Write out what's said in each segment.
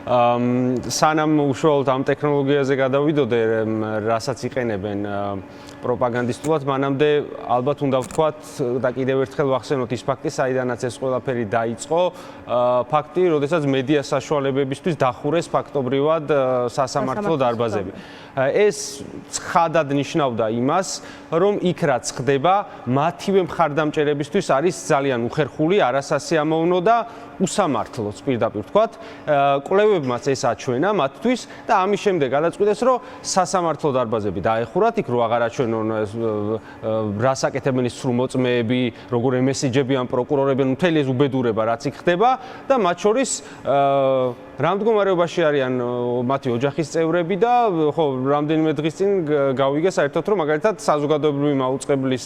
სანამ უშუალოდ ამ ტექნოლოგიაზე გადავიდოდე, რასაც იყენებენ პროპაგანდისტულად, მანამდე ალბათ უნდა ვთქვათ და კიდევ ერთხელ ვახსენოთ ის ფაქტი, საიდანაც ეს ყველაფერი დაიწყო, ფაქტი, როდესაც მედია საშუალებებისთვის დახურეს ფაქტობრივად სასამართლო დარბაზები. ეს ცხადად ნიშნავდა იმას, რომ იქ რაც ხდება, მათივე მხარდამჭერებისთვის არის ძალიან უხერხული, არასასიამოვნო და უსამართლოც პირდაპირ ვთქვათ, კვლევებმაც ეს აჩვენა მათთვის და ამის შემდეგ გადაწყვიტეს, რომ სასამართლო დარბაზები დაეხურათ, იქ რო აღარ აჩვენონ რას აკეთებენ ის სრულმოწმეები, როგორ მესიჯები ან პროკურორები, მთელი ეს უბედურება რაც იქ ხდება და მათ შორის რა მდგომარეობაში არიან მათი ოჯახის წევრები და ხო რამდენიმე დღის წინ გავიგე საერთოდ რომ მაგალითად საზოგადოებრივი მაუწყებლის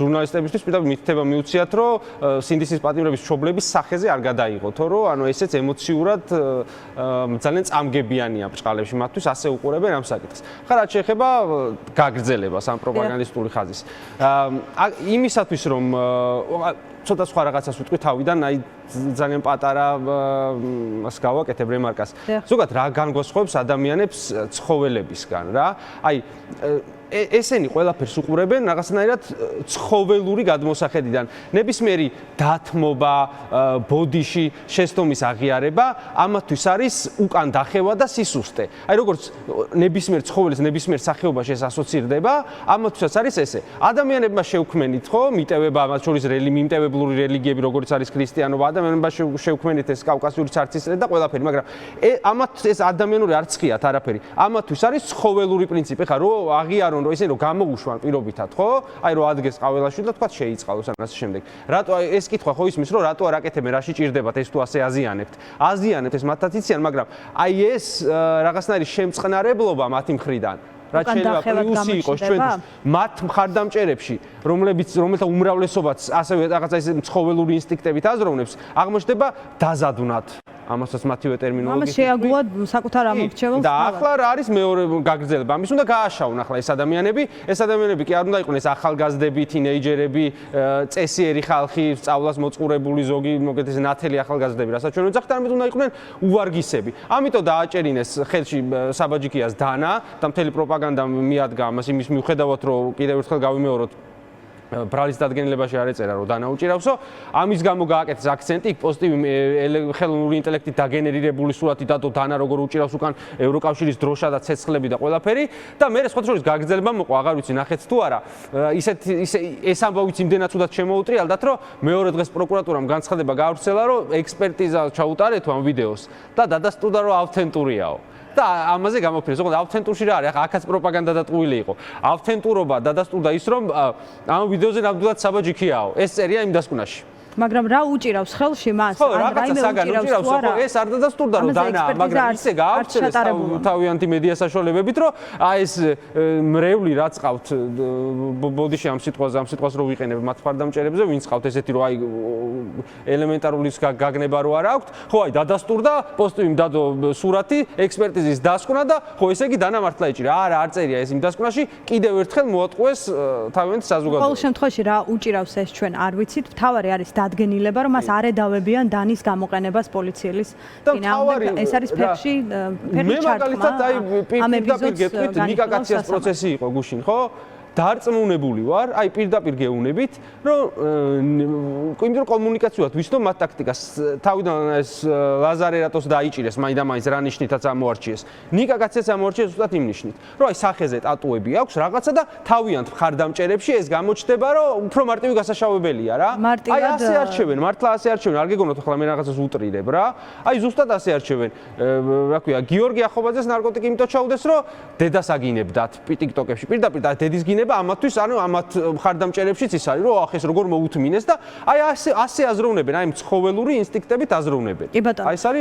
ჟურნალისტებისთვის პირდაპირ მითითება მიუციათ რომ სინდისის პატიმრების მშობლების სახეზე არ გადაიღოთ რომ ანუ ესეც ემოციურად ძალიან წამგებიანია ბრჭყალებში მათთვის ასე უყურებენ ამ საკითხს. ხა რაც შეეხება გაგრძელებას ამ პროპაგანდისტული ხაზის. იმისათვის რომ ცოტა სხვა რაღაცას ვიტყვი თავიდან, აი ძალიან პატარა მას გავაკეთებ რემარკას. ზოგადად რა განგვასხვავებს ადამიანებს ცხოველებისგან რა? აი ესენი ყველაფერს უყურებენ რაღაცნაირად ცხოველური გადმოსახედიდან. ნებისმიერი დათმობა, ბოდიში შესდომის აღიარება ამათთვის არის უკან დახევა და სისუსტე. აი როგორც ნებისმიერ ცხოველს ნებისმიერ სახეობაში ეს ასოცირდება, ამათთვისაც არის ესე. ადამიანებმა შეუქმნით ხო, მიტევება მათ შორის მიმტევებლური რელიგიები, როგორც არის ქრისტიანობა, ადამიანებმა შეუქმნით ეს კავკასიური ცარცისწრე და ყველაფერი, მაგრამ ამათ ეს ადამიანური არ ცხიათ არაფერი. ამათთვის არის ცხოველური პრინციპი, ხა რომ აღიარონ რომ ისინი რომ გამოუშვან პირობითად, ხო? აი რომ ადგეს ყაველაში და თქვა შეიწყალოს ან ასე შემდეგ. რატო ეს კითხვა ხო ისმის რომ რატო არ აკეთებენ, რაში ჭირდებათ ეს თუ ასე აზიანებთ. აზიანებთ ეს მათაც იციან, მაგრამ აი ეს რაღაცნაირი შემწყნარებლობა მათი მხრიდან რაც შეიძლება პლუსი იყოს ჩვენთვის მათ მხარდამჭერებში, რომელთა უმრავლესობაც ასევე რაღაცა ის ცხოველური ინსტინქტებით აზროვნებს, აღმოჩნდება დაზადვნად. ამასაც მათივე ტერმინოლოგიით. ამას შეაგუა საკუთარ ამორჩეველს. და ახლა რა არის მეორე გაგრძელება? ამის უნდა გააშავნ ახლა ეს ადამიანები. ეს ადამიანები კი არ უნდა იყვნენ ეს ახალგაზრდები, თინეიჯერები, წესიერი ხალხი, სწავლას მოწყურებული ზოგი, მოგეთ ეს ნათელი ახალგაზრდები, რასაც ჩვენ ვეძახთ, ამით უნდა იყვნენ უვარგისები. ამიტომ დააჭერინეს ხელში საბაჯიკიას დანა და მთელი პროპაგანდა მიადგა ამას იმის მიუხედავად, რომ კიდევ ერთხელ გავიმეოროთ ბრალის დადგენილებაში არ ეწერა რომ დანაუჭირავსო, ამის გამო გააკეთეს აქცენტი, პოზიტივი ხელოვნური ინტელექტით დაგენერირებული სურათი დადო დანა როგორ უჭირავს უკან ევროკავშირის დროშა და ცეცხლები და ყველაფერი და მე სხვა შორის გაგრძელება მოყვა, აღარ ვიცი ნახეთ თუ არა. ეს ამბავიც იმდენად ცუდად შემოუტრიალდათ, რომ მეორე დღეს პროკურატურამ განცხადება გაავრცელა, რომ ექსპერტიზა ჩაუტარეთ ამ ვიდეოს და დადასტურდა რომ ავთენტურიაო. და ამაზე გამოფრინეს, ზოგადად ავთენტურში რა არის? ახაც პროპაგანდა დატყუილი იყო. ავთენტურობა დადასტურდა ის, რომ ამ ვიდეოზე ნამდვილად საბაჯიქიაო. ეს წერია იმ დასკვნაში. მაგრამ რა უჭირავს ხელში მას? ან რაიმე უჭირავს, ხო, ეს არ დადასტურდა რომ დანა, მაგრამ ისე გაავრცელეს თავიანთი მედია საშუალებებით, რომ აი ეს მრევლი რაც ყავთ ბოდიში ამ სიტყვას რო ვიყენებ მათ მხარდამჭერებზე, ვინც ყავთ ესეთი რომ აი ელემენტარული გაგნება რო არ აქვთ, ხო აი დადასტურდა, პოზიტივი დადო სურათი, ექსპერტიზის დასკვნა და ხო ესე იგი დანა მართლა ეჭირა. არა, არ წერია ეს იმ დასკვნაში, კიდევ ერთხელ მოატყუეს თავიანთი საზოგადოება. ყოველ შემთხვევაში რა უჭირავს ეს ჩვენ არ ვიცით, თავარი არის დადგენილება, რომ მას არ ედავებიან დანის გამოყენებას პოლიციის წინააღმდეგ. ეს არის ფერში ჩართმა. მე მაგალითად აი პირდაპირ გეტყვით, ნიკა კაციას პროცესი იყო გუშინ, ხო? დარწმუნებული ვარ, აი პირდაპირ გეუბნებით, რომ იმდრო კომუნიკაციულად ვიცნობ მათ ტაქტიკას. თავიდან ეს ლაზარე რატოს დაიჭირეს, მაინდა-მაინც რა ნიშნითაც ამოარჩიეს. ნიკა კაციას ამოარჩიეს ზუსტად იმ ნიშნით, რომ აი სახეზე ტატუები აქვს რაღაცა და თავიანთ მხარდამჭერებში ეს გამოჩნდება, რომ უფრო მარტივი გასაშავებელია რა. აი ასე არჩევენ, მართლა ასე არჩევენ, არ გეგონოთ ახლა მე რაღაცას უტრირებ რა. აი ზუსტად ასე არჩევენ. რა ქვია, გიორგი ახობაძეს ნარკოტიკი იმიტომ ჩაუდეს, რომ დედას აგინებდათ TikTok-ებში. პირდაპირ და დედის გინება ამათთვის, ანუ ამათ მხარდამჭერებშიც ის არის, რომ ახ ეს როგორ მოუთმინეს და აი ასე აზროვნებენ, აი ცხოველური ინსტინქტებით აზროვნებენ. კი ბატონო. აი ეს არის